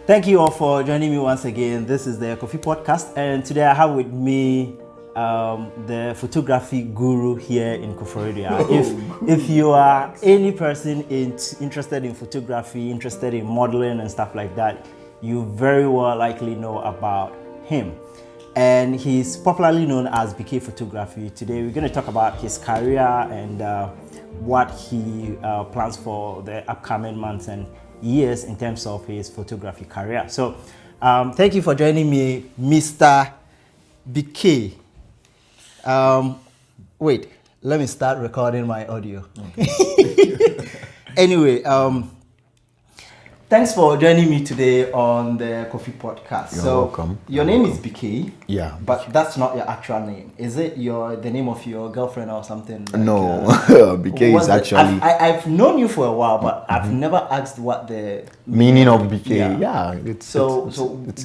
Thank you all for joining me once again. This is the KhoPhi Podcast, and today I have with me the photography guru here in Koforidua. If you are any person interested in photography, interested in modeling and stuff like that, you very well likely know about him. And he's popularly known as BKay Photography. Today we're going to talk about his career and what he plans for the upcoming months and years in terms of his photography career. So thank you for joining me, Mr. BKay. Wait, let me start recording my audio. Okay. Anyway, thanks for joining me today on the KhoPhi Podcast. You're welcome. Your name is BKay. Yeah. But that's not your actual name. Is it the name of your girlfriend or something? Like, No, BKay is actually... I've known you for a while, but I've never asked what the... meaning of BKay. Yeah. So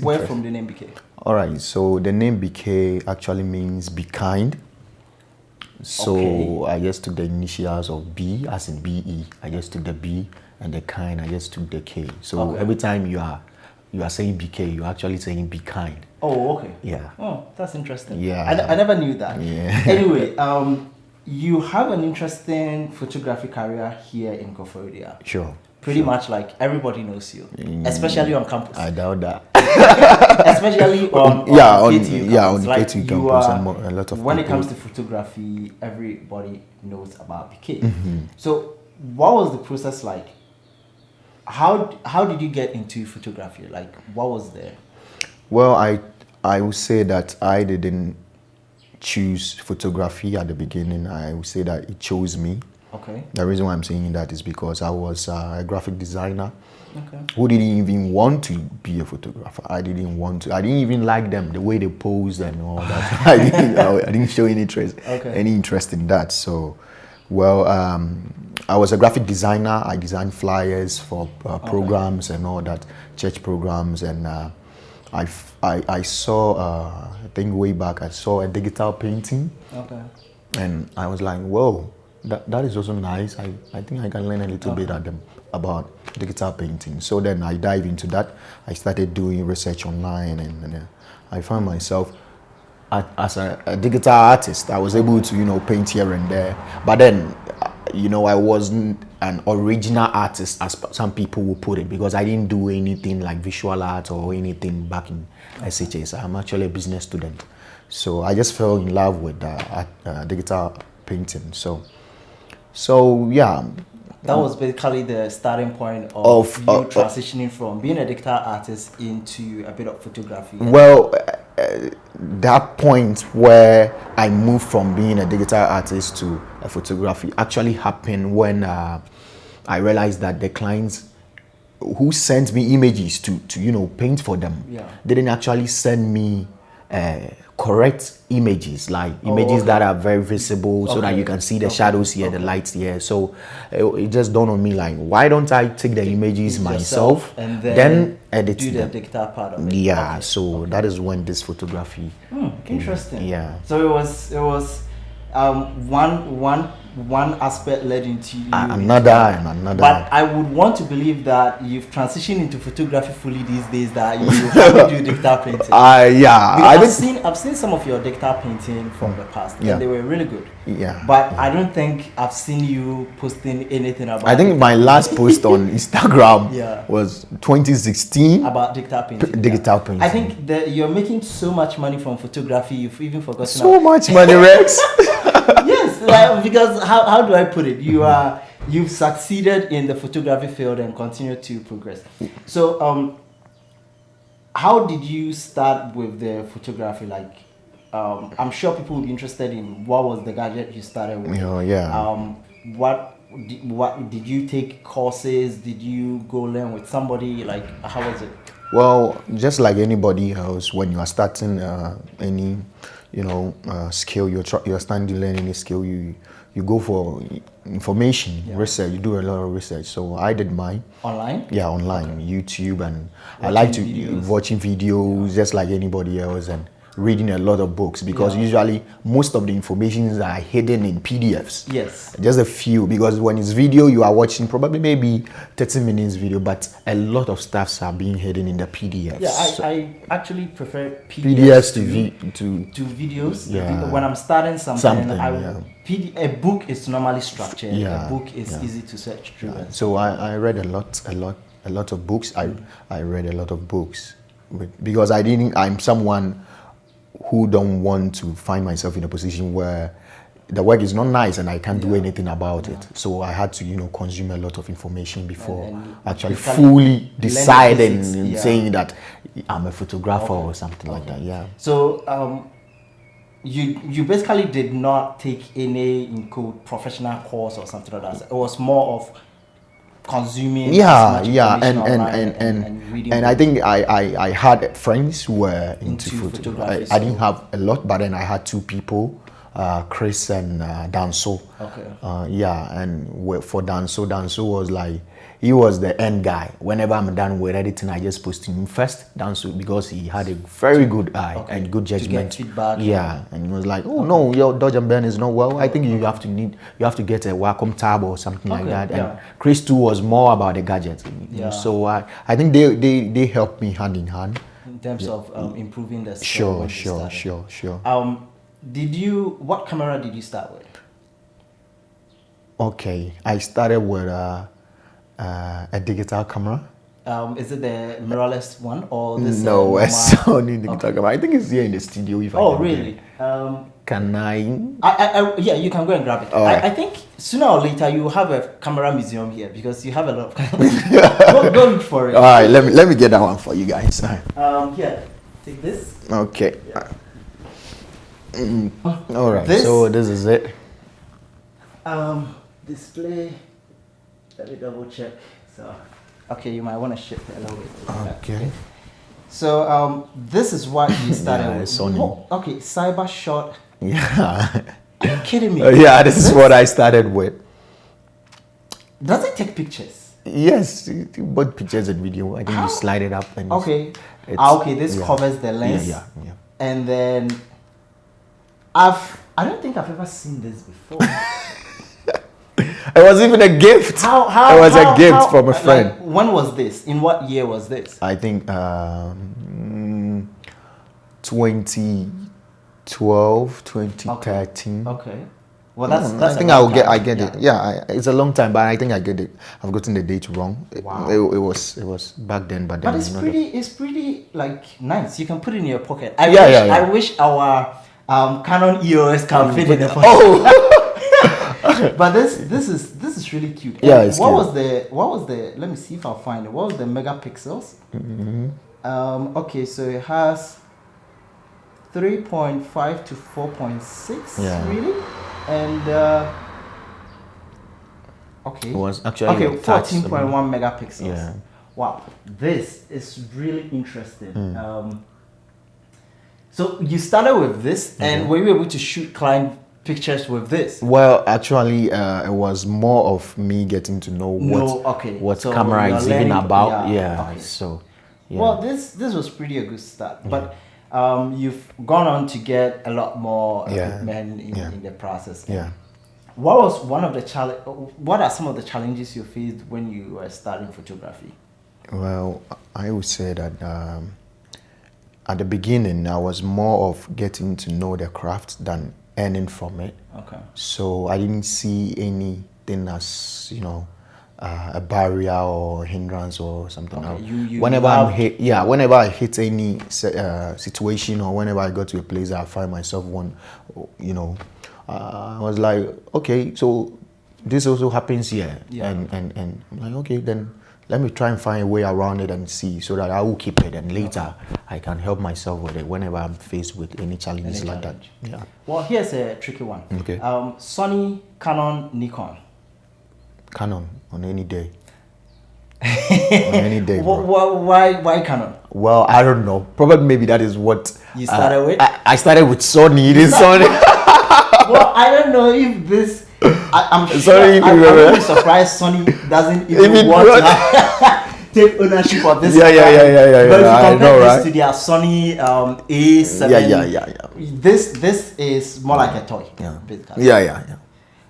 where from the name BKay? Alright, so the name BKay actually means be kind. So okay. I just took the initials of B as in BE. I just took the B and the kind, I just took the K. So every time you are saying BKay, you're actually saying be kind. Oh, okay. Yeah. Oh, that's interesting. Yeah. I never knew that. Yeah. Anyway, you have an interesting photography career here in Koforidua. Sure. Pretty much like everybody knows you, especially on campus. I doubt that. Especially on KTU campus, and a lot of when people. it comes to photography, everybody knows about BKay. Mm-hmm. So what was the process like? How did you get into photography? Like, what was there? Well, I would say that I didn't choose photography at the beginning. I would say that it chose me. Okay. The reason why I'm saying that is because I was a graphic designer who didn't even want to be a photographer. I didn't even like them, the way they posed and all that. I didn't show any interest in that. So, well, I was a graphic designer. I designed flyers for programs and all that, church programs, and I saw, I think way back, I saw a digital painting. Okay. And I was like, whoa. That is also nice. I think I can learn a little bit about digital painting. So then I dive into that. I started doing research online, and I found myself as a digital artist. I was able to paint here and there. But then I wasn't an original artist as some people will put it, because I didn't do anything like visual art or anything back in SHS. I'm actually a business student. So I just fell in love with digital painting. So yeah, that was basically the starting point of you transitioning from being a digital artist into a bit of photography. Well, that point where I moved from being a digital artist to a photography actually happened when I realized that the clients who sent me images to paint for them didn't actually send me correct images, like images that are very visible, so that you can see the shadows here, the lights here. So it just dawned on me, like, why don't I take the images myself and then edit do them? The digital part of it. Yeah. So that is when this photography interesting. Yeah. So it was one aspect led into another. But I would want to believe that you've transitioned into photography fully these days, that you probably do digital painting. I've seen some of your digital painting from the past, and they were really good. Yeah. But I don't think I've seen you posting anything about. I think my last post on Instagram was 2016 about digital painting. Digital painting. I think that you're making so much money from photography, you've even forgotten. So much money, Rex. Yes, because how do I put it? You've succeeded in the photography field and continue to progress. So how did you start with the photography? Like, I'm sure people will be interested in what was the gadget you started with. What did you take courses? Did you go learn with somebody? Like, how was it? Well, just like anybody else, when you are starting any skill, you're starting to learn any skill, you go for information, research. You do a lot of research. So I did mine online. Yeah, online, YouTube, and I like to watching videos just like anybody else, and reading a lot of books, because usually most of the informations are hidden in PDFs. Yes. Just a few, because when it's video, you are watching probably maybe 30 minutes video, but a lot of stuffs are being hidden in the PDFs. Yeah, I actually prefer PDFs to videos. Yeah. When I'm starting something a book is normally structured. Yeah. A book is easy to search through. Yeah. So I read a lot of books. I read a lot of books because I'm someone who don't want to find myself in a position where the work is not nice and I can't do anything about it. So I had to, consume a lot of information before and actually fully deciding and saying that I'm a photographer or something like that. Yeah. So you basically did not take any in code professional course or something like that. It was more of consuming and reading. And I think I had friends who were into photography. I didn't have a lot, but then I had two people, Chris and Danso. Okay. And for Danso was like, he was the end guy. Whenever I'm done with editing, I just post him first, Danso, because he had a very good eye and good judgment. To get feedback. Yeah, and he was like, "Oh no, your Dodge and Burn is not well. I think you have to get a Wacom tab or something like that." And Chris too was more about the gadgets. Yeah. So I think they helped me hand in hand in terms of improving the skill. Sure. What camera did you start with? Okay, I started with a digital camera. Is it the mirrorless one or this? No, a Sony digital camera. I think it's here in the studio. Really? Can I? Yeah, you can go and grab it. Right. I think sooner or later you will have a camera museum here because you have a lot of cameras. go look for it. All right, let me get that one for you guys. Here, take this. Okay. Yeah. All right. So this is it. Display. Let me double check. So, okay, you might want to shift it a little bit. Okay. So, this is what you started with. Sony. Okay, cyber shot. Yeah. Are you kidding me? Yeah, this is what I started with. Does it take pictures? Yes, both pictures and video. I think you slide it up and okay. This covers the lens. Yeah. And then I don't think I've ever seen this before. It was even a gift. It was a gift from a friend. Like, when was this? In what year was this? I think 2012, 2013. Okay. Well, that's I think I get it. Yeah, it's a long time, but I think I get it. I've gotten the date wrong. Wow. It was back then, but then it's pretty like nice. You can put it in your pocket. I wish our Canon EOS can fit in the pocket. Oh. But this is really cute. Yeah, it's what cute. was the let me see if I'll find it. What was the megapixels? Okay, so it has 3.5 to 4.6 really, and okay, it was actually 14.1 megapixels. Yeah. Wow, this is really interesting. So you started with this, and were you able to shoot client pictures with this? Well, actually, it was more of me getting to know what so camera is even about. So well, this was pretty a good start, but you've gone on to get a lot more equipment in the process. What was what are some of the challenges you faced when you were starting photography? Well, I would say that at the beginning I was more of getting to know the craft than earning from it. Okay. So I didn't see anything as a barrier or hindrance or something. Okay. Whenever I hit any situation or whenever I go to a place that I find myself I was like, okay, so this also happens here, and I'm like, okay, then let me try and find a way around it and see, so that I will keep it, and later I can help myself with it whenever I'm faced with any challenges like that. Yeah. Well, here's a tricky one. Okay. Sony, Canon, Nikon. Canon on any day. On any day, bro. Why Canon? Well, I don't know. Probably maybe that is what you started with. I started with Sony. It is Sony. Well, I don't know if this. I'm sure. Sorry, I'm really surprised Sony doesn't even want take ownership of this. Yeah. But if you I compare know, this right? to their Sony A7, Yeah. This is more like a toy. Basically. Yeah.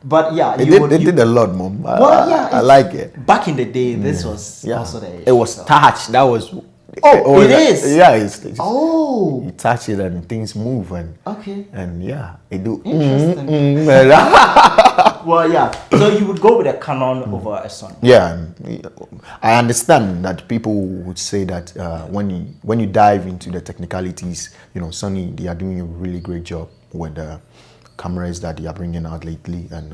But yeah, It did a lot, Mom. Well, yeah, I like it. Back in the day, this was also the issue. It was touch. That was. Oh, it is. Yeah, it's oh, you touch it and things move and okay, and yeah, it do. Interesting. Well, yeah. So you would go with a Canon over a Sony. Yeah, I understand that people would say that when you dive into the technicalities, Sony, they are doing a really great job with the cameras that they are bringing out lately, and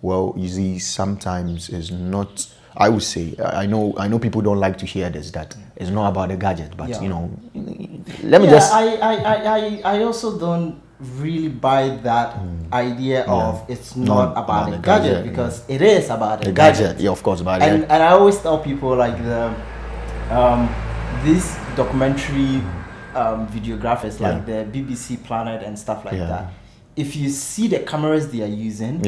well, you see, sometimes it's not. I would say I know people don't like to hear this, that it's not about the gadget, but let me just. I also don't really buy that idea of it's not about the gadget, because it is about the gadget. Yeah, of course, about it. And I always tell people, like, the these documentary videographers, like the BBC Planet and stuff like that. If you see the cameras they are using,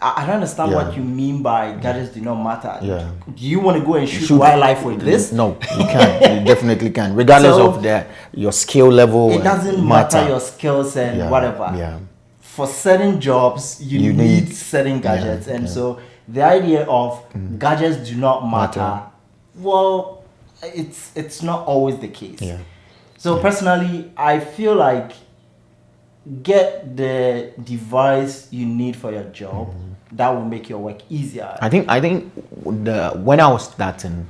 I don't understand what you mean by gadgets do not matter. Yeah. Do you want to go and shoot wildlife with this? No, you can't. You definitely can. Regardless of your skill level. It doesn't matter your skills and whatever. Yeah. For certain jobs, you need certain gadgets. So the idea of gadgets do not matter, well, it's not always the case. Yeah. So personally, I feel like get the device you need for your job. That will make your work easier. I think when I was starting,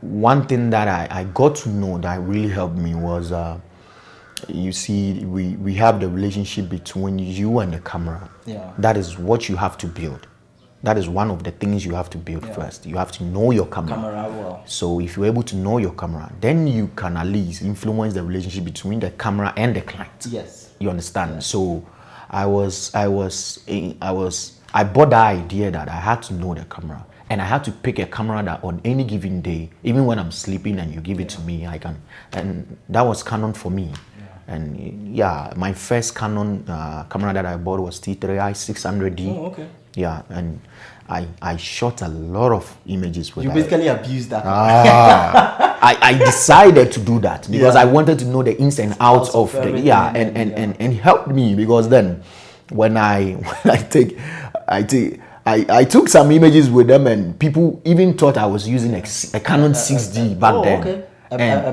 one thing that I got to know that really helped me was you see, we have the relationship between you and the camera. Yeah. That is what you have to build. That is one of the things you have to build first. You have to know your camera. Well. So if you're able to know your camera, then you can at least influence the relationship between the camera and the client. Yes. You understand? Yes. So I bought the idea that I had to know the camera, and I had to pick a camera that on any given day, even when I'm sleeping and you give it to me, I can. And that was Canon for me. And my first Canon camera that I bought was T3i 600D. Oh, okay. Yeah, and I shot a lot of images with that. You basically abused that. I decided to do that because I wanted to know the ins and outs of the and it helped me, because then when I took some images with them, and people even thought I was using a Canon 6D back then. Okay. A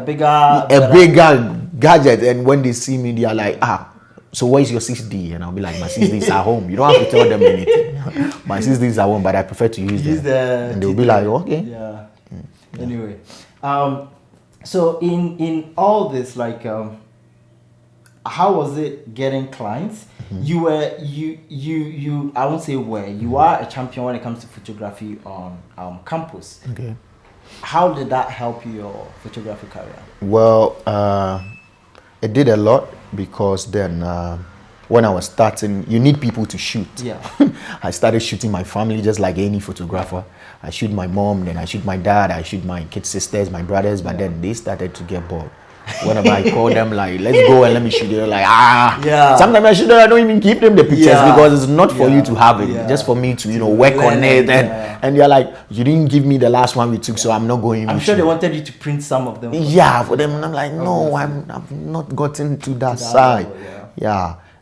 bigger gadget, and when they see me, they are like, so where's your 6D? And I'll be like, my 6D is at home. You don't have to tell them anything. My 6D is at home, but I prefer to use them. And they'll be like, okay. Yeah. Anyway, so in all this, like, how was it getting clients? You I won't say you are a champion when it comes to photography on campus. Okay. How did that help your photography career? Well, it did a lot, because then when I was starting, you need people to shoot. Yeah. I started shooting my family just like any photographer. I shoot my mom, then I shoot my dad, I shoot my kid sisters, my brothers, but then they started to get bored. Whenever I call them, like, let's go and let me shoot, they're like, Sometimes I shoot them, I don't even give them the pictures because it's not for you to have it, just for me to, work on it. And they're like, you didn't give me the last one we took, so I'm not going. I'm sure they wanted you to print some of them. For them, and I'm like, no, I've not gotten to that side.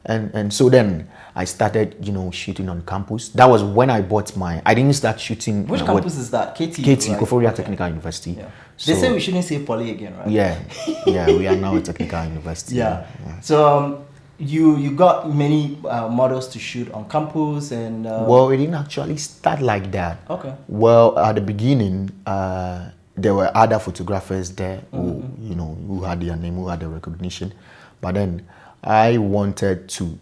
And so then I started, shooting on campus. That was when I bought I didn't start shooting. Which campus is that? KT, right? Koforidua Technical University. Yeah. They say we shouldn't say poly again, right? Yeah, we are now a technical university. Yeah. So you got many models to shoot on campus, and well, it didn't actually start like that. Okay. Well, at the beginning, there were other photographers there who had their name, who had the recognition, but then I wanted to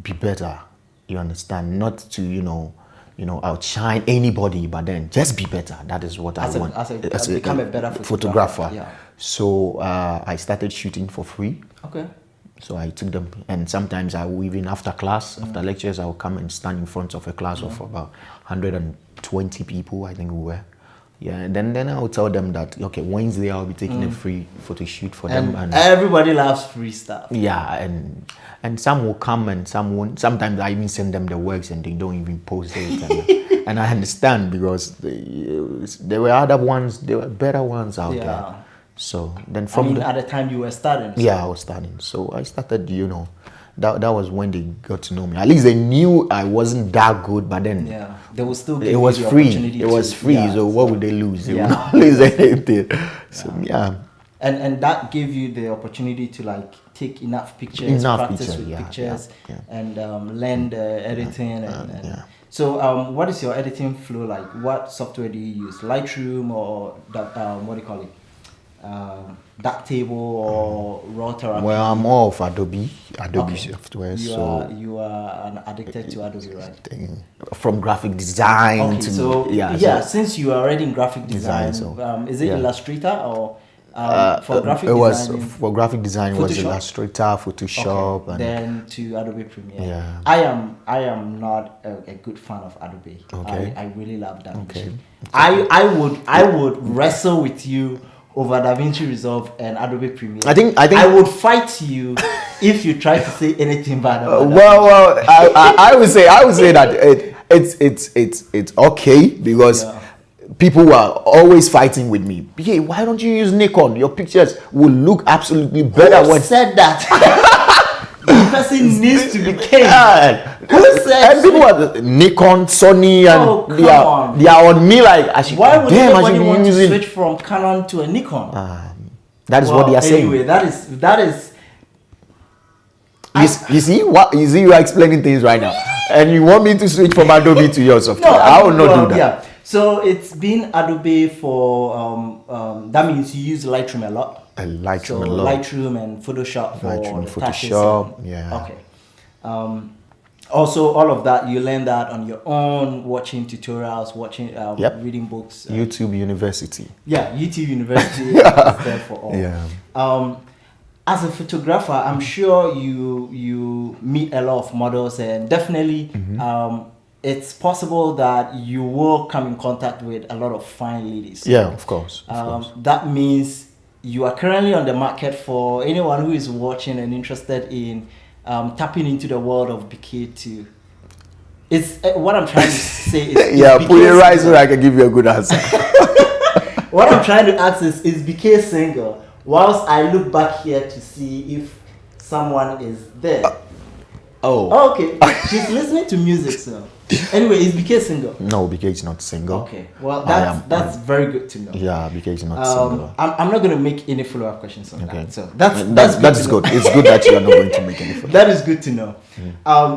be better. You understand? Not to outshine anybody, but then just be better. That is what I want. Become a better photographer. Yeah. So I started shooting for free. Okay. So I took them, and sometimes I will, even after class, after lectures, I will come and stand in front of a class of about 120 people, I think we were. Yeah, and then I will tell them that, okay, Wednesday I'll be taking a free photo shoot for them. And everybody loves free stuff. Yeah, and some will come and some won't. Sometimes I even send them the works and they don't even post it. and I understand because there were other ones, there were better ones out there. So then from at the time you were starting. So. Yeah, I was starting. So I started, that was when they got to know me. At least they knew I wasn't that good, but then they will still give it was you the free. opportunity It was free. So what would they lose? They would not lose anything. So And that gave you the opportunity to like take enough pictures, practice with pictures, and learn the editing. So what is your editing flow like? What software do you use? Lightroom or what do you call it? Darktable or raw therapy? Well, I'm more of Adobe software. You are addicted to Adobe, right? From graphic design to since you are already in graphic design, is it Illustrator or for graphic design? For graphic design, it was Illustrator, Photoshop, and then to Adobe Premiere. Yeah, I am not a good fan of Adobe. Okay, I really love DaVinci. I would wrestle with you over DaVinci Resolve and Adobe Premiere. I think I would fight you if you try to say anything bad about I would say that it's okay because people were always fighting with me. BKay, why don't you use Nikon? Your pictures will look absolutely better. Who said that? The person needs to be king. Who said? And people are Nikon, Sony, and they are on me like I should. Why would anybody want to switch from Canon to a Nikon? That is what they are saying. Anyway, that is. You see you are explaining things right now, and you want me to switch from Adobe to your software. I will not do that. Yeah. So it's been Adobe for that means you use Lightroom a lot. Lightroom and Photoshop for Photoshop. Okay. Also, all of that you learn that on your own, watching tutorials, reading books. YouTube University. YouTube University is there for all. As a photographer, I'm sure you meet a lot of models, and definitely it's possible that you will come in contact with a lot of fine ladies. Yeah, of course. That means you are currently on the market for anyone who is watching and interested in tapping into the world of BKay too. It's what I'm trying to say is put it right so I can give you a good answer. What I'm trying to ask is BKay single? Whilst I look back here to see if someone is there. Okay. She's listening to music, so. Anyway, is BKay single? No, BKay is not single. Okay, well that's very good to know. Yeah, BKay is not single. I'm not going to make any follow-up questions on that. So that's good. It's good that you are not going to make any follow-up. That is good to know.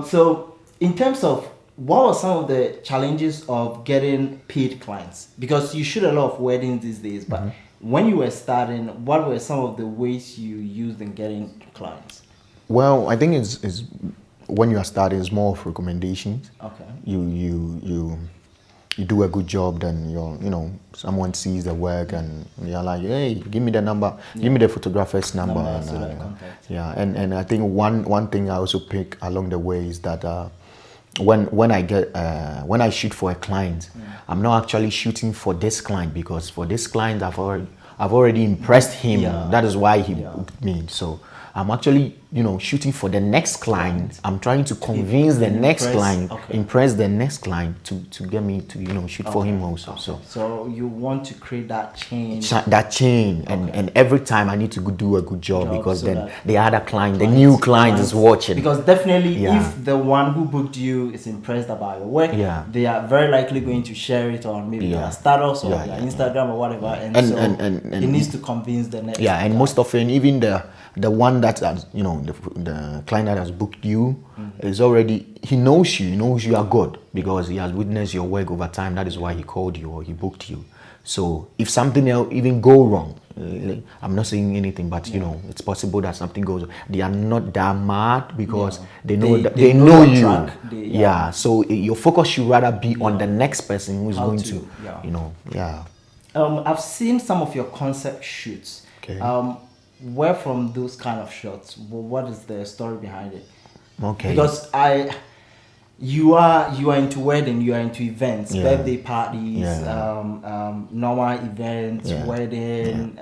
So in terms of what are some of the challenges of getting paid clients? Because you shoot a lot of weddings these days, but when you were starting, what were some of the ways you used in getting clients? Well, I think it's when you are starting, it's more of recommendations. Okay. You do a good job, then someone sees the work and you're like, hey, give me the number, give me the photographer's number. And I think one thing I also pick along the way is that when I shoot for a client, I'm not actually shooting for this client because for this client I've already impressed him. That is why he booked me. So I'm actually, shooting for the next client. I'm trying to convince the next client, impress the next client to get me to, shoot for him also. So you want to create that chain. And every time I need to do a good job because then the other client, the new client is watching. Because definitely if the one who booked you is impressed about your work, they are very likely going to share it on maybe their status or their Instagram or whatever. And it needs to convince the next and most often even the one that has, the client that has booked you is already, he knows you are good because he has witnessed your work over time. That is why he called you or he booked you. So if something else even go wrong, I'm not saying anything, but it's possible that something goes wrong. They are not that mad because they know you. So your focus should rather be on the next person who's going to. I've seen some of your concept shoots. Okay. Where from those kind of shots? What is the story behind it? Okay. Because you are into wedding, you are into events, birthday parties, normal events, wedding,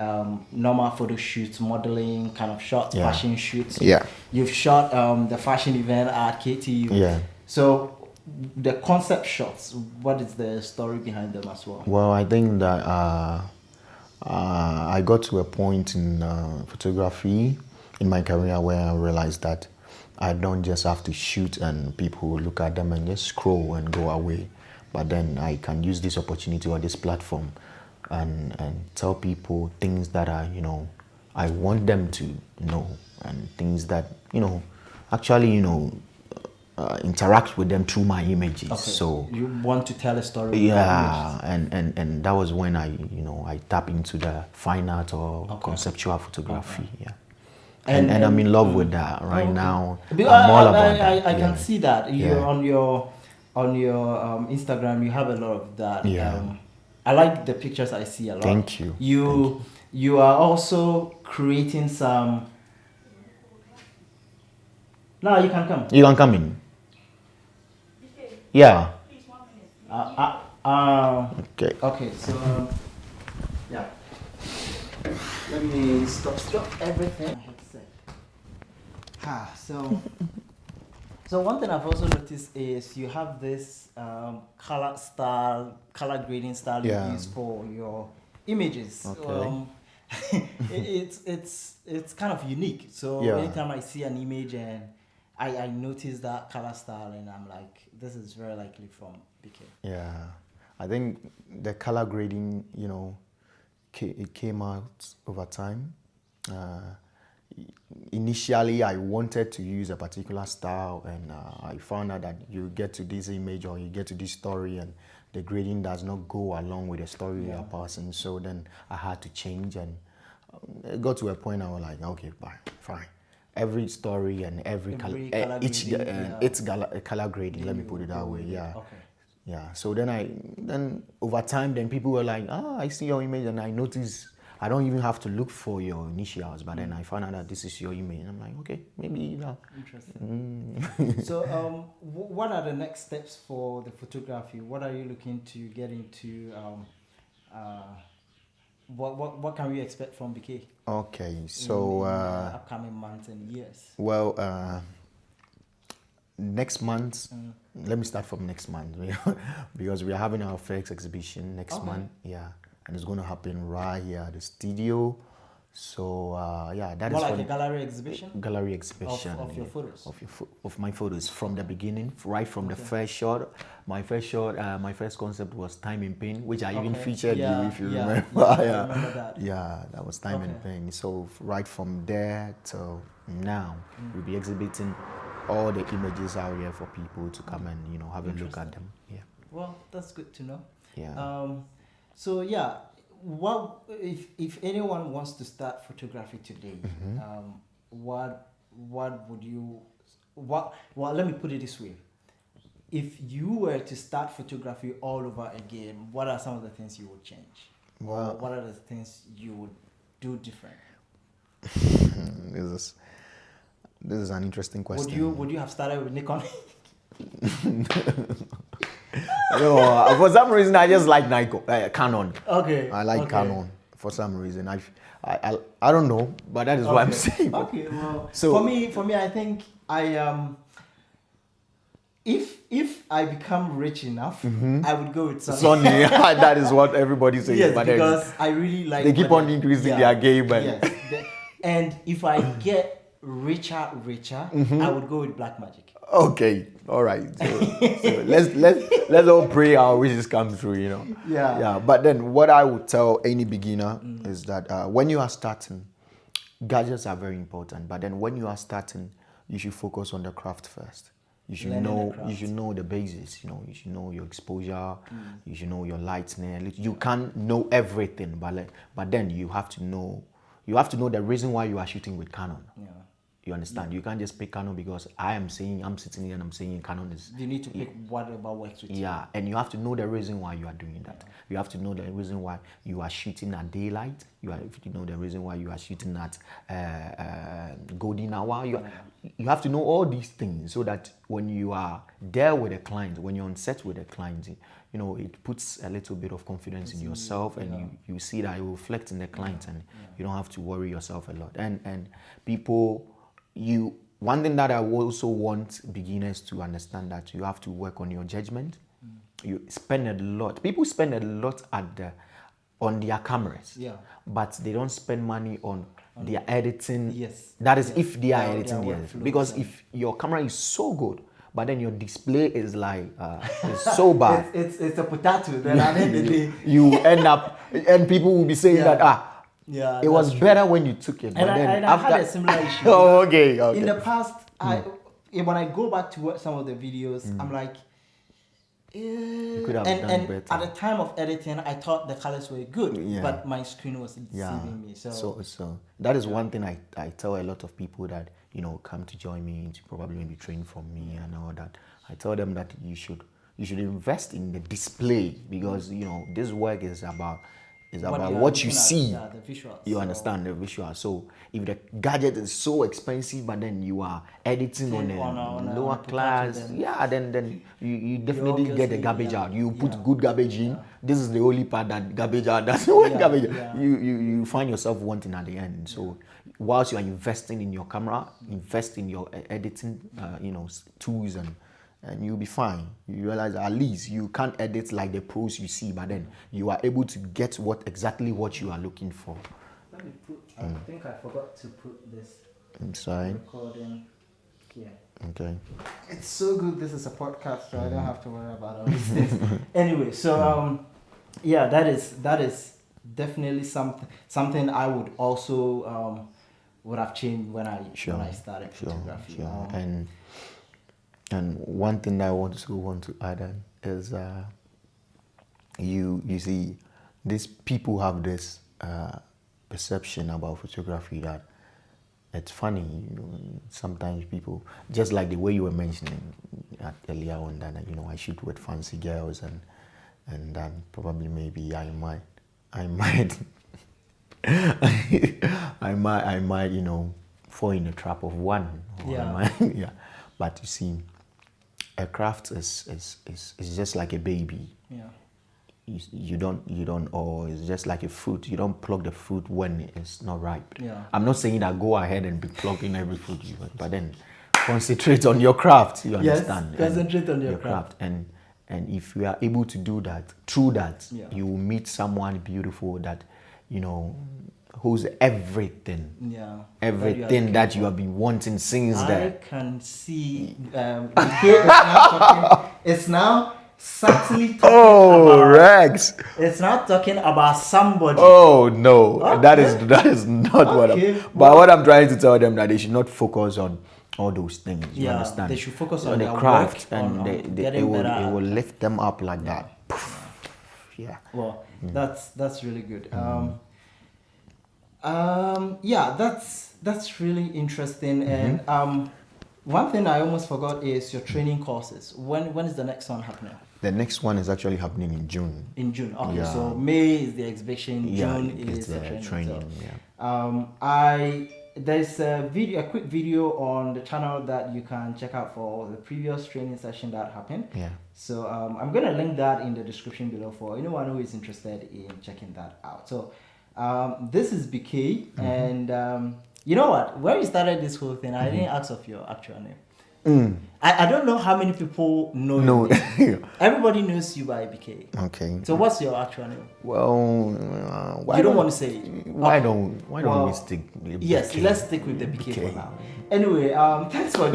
normal photo shoots, modeling kind of shots, fashion shoots. Yeah. You've shot the fashion event at KTU. Yeah. So the concept shots, what is the story behind them as well? Well, I think that I got to a point in photography in my career where I realized that I don't just have to shoot and people will look at them and just scroll and go away. But then I can use this opportunity or this platform and tell people things that I want them to know, and things that, actually, interact with them through my images. Okay. So you want to tell a story. Yeah, and that was when I tap into the fine art or conceptual photography. Yeah. And I'm in love with that right now. Because I'm all about that. I can see that you're on your Instagram. You have a lot of that. Yeah. I like the pictures I see a lot. Thank you. You are also creating some. No, you can come. You can come in. Yeah. Okay. Okay. So yeah. Let me stop everything. So one thing I've also noticed is you have this color grading style you use for your images. Okay. It's kind of unique. So anytime I see an image and I notice that color style, and I'm like, this is very likely from BKay. Yeah, I think the color grading, it came out over time. Initially, I wanted to use a particular style, and I found out that you get to this image or you get to this story, and the grading does not go along with the story you're passing. So then I had to change, and it got to a point I was like, okay, fine. Every story and every color, it's color grading. Let me put it that way. Yeah. Okay. Yeah. So then over time, then people were like, I see your image, and I notice I don't even have to look for your initials, but then I found out that this is your image, and I'm like, okay, maybe Interesting. So, what are the next steps for the photography? What are you looking to get into? What can we expect from BKay? Okay, so in upcoming months and years. Well, next month. Let me start from next month because we are having our first exhibition next month. Yeah, and it's going to happen right here at the studio. So that more is like a gallery exhibition. Gallery exhibition of your photos. Of my photos from the beginning, right from the first shot. My first concept was Time in Pain, which I even featured you, if you remember. I remember that. Yeah, that was Time in Pain. So right from there till now, we'll be exhibiting all the images out here for people to come and have a look at them. Yeah. Well, that's good to know. Yeah. So yeah. What if anyone wants to start photography today? What would you well, let me put it this way. If you were to start photography all over again, what are some of the things you would change? Well, what are the things you would do different? This is an interesting question. Would you have started with Nikon? No, for some reason I just like Canon. Okay. I like Canon for some reason. I don't know, but that is what I'm saying. Okay. Well, so for me, I think if I become rich enough, I would go with Sony. That is what everybody says. Yes, but because I really like. They keep on increasing their game. And if I get richer, I would go with Black Magic. Okay, all right. So let's all pray our wishes come true. Yeah. But then, what I would tell any beginner is that when you are starting, gadgets are very important. But then, when you are starting, you should focus on the craft first. You should know the basics. You should know your exposure. You should know your lighting. You can't know everything, but then you have to know the reason why you are shooting with Canon. Yeah. You understand? You can't just pick Canon because I'm sitting here and I'm saying Canon is. You need to pick whatever works with you. Yeah, and you have to know the reason why you are doing that. You have to know the reason why you are shooting at daylight. You have to know the reason why you are shooting at golden hour. You have to know all these things so that when you are there with a client, when you're on set with a client, it puts a little bit of confidence in yourself, and you see that it will reflect in the client, and you don't have to worry yourself a lot. And people. one thing that I also want beginners to understand, that you have to work on your judgment. You spend a lot. People spend a lot on their cameras. Yeah. But they don't spend money on their editing. Yes. That is Yes. if they are editing their the editing. workflows Because if your camera is so good, but then your display is like it's so bad. it's a potato. Then at the end of the day, you end up, and people will be saying that yeah, it was better when you took it. But then I had a similar issue. Oh, okay. In the past, when I go back to watch some of the videos, I'm like, you could have done better. At the time of editing, I thought the colors were good, Yeah. but my screen was deceiving me. So that is one thing I tell a lot of people that come to join me, to probably maybe train from me and all that. I tell them that you should invest in the display, because this work is about what you see. The visuals. You understand the visual. So if the gadget is so expensive, but then you are editing on a lower class, then you definitely get the garbage out. You put good garbage in. This is the only part that garbage out. That's the only garbage. Yeah. You find yourself wanting at the end. So whilst you are investing in your camera, invest in your editing, tools, and you'll be fine. You realize that at least you can't edit like the pros you see, but then you are able to get exactly what you are looking for. Let me put. I think I forgot to put this inside recording here. Okay. It's so good. This is a podcast, so I don't have to worry about all these things. Anyway, so that is definitely something I would also would have changed when I started photography. And one thing that I want to add in is you see, these people have this perception about photography that it's funny. Sometimes people, just like the way you were mentioning earlier on, that I shoot with fancy girls, and then probably maybe I might I might fall in the trap of one. But you see, a craft is just like a baby. Yeah. You don't, or it's just like a fruit. You don't pluck the fruit when it's not ripe. Yeah. I'm not saying that go ahead and be plucking every fruit you want, but then concentrate on your craft. You understand? Yes, concentrate on your craft. And if you are able to do that, through that, you will meet someone beautiful that who's everything. Yeah. Everything that you have been wanting since I can see it's now subtly talking about Rex. It's now talking about somebody. Oh no. Okay. That is not what what I'm trying to tell them, that they should not focus on all those things. You understand? They should focus on the their craft, work, and it will lift them up like that. Yeah. Well, that's really good. That's really interesting. And one thing I almost forgot is your training courses. When is the next one happening? The next one is actually happening in June. In June. Okay, so May is the exhibition. June is the training. There's a quick video on the channel that you can check out for the previous training session that happened. Yeah. So I'm gonna link that in the description below for anyone who is interested in checking that out. So this is BKay, and you know what? When we started this whole thing, I didn't ask of your actual name. I don't know how many people know you. Everybody knows you by BKay. Okay. So what's your actual name? Well, you don't want to say it. Why don't we stick with Yes, BKay? let's stick with the BKay for now. Anyway, thanks for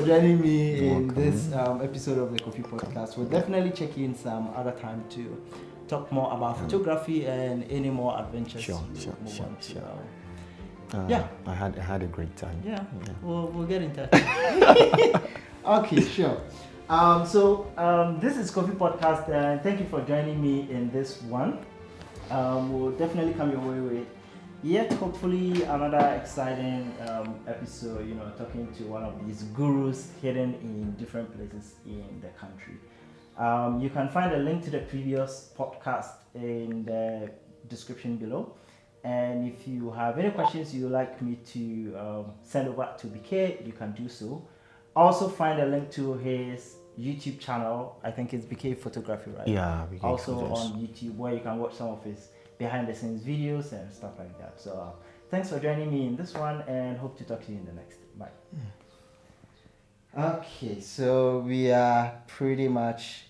joining me in this episode of the KhoPhi Podcast. We'll definitely check in some other time to talk more about photography and any more adventures. Sure. I had a great time. Yeah. We'll get in touch. Okay, sure. This is KhoPhi Podcast, and thank you for joining me in this one. We'll definitely come your way with hopefully another exciting episode, talking to one of these gurus hidden in different places in the country. You can find a link to the previous podcast in the description below. And if you have any questions you'd like me to send over to BKay, you can do so. Also find a link to his YouTube channel. I think it's BKay Photography, right? Yeah. BKay also Photos. on YouTube, where you can watch some of his behind the scenes videos and stuff like that. So thanks for joining me in this one, and hope to talk to you in the next. Bye. Okay, so we are pretty much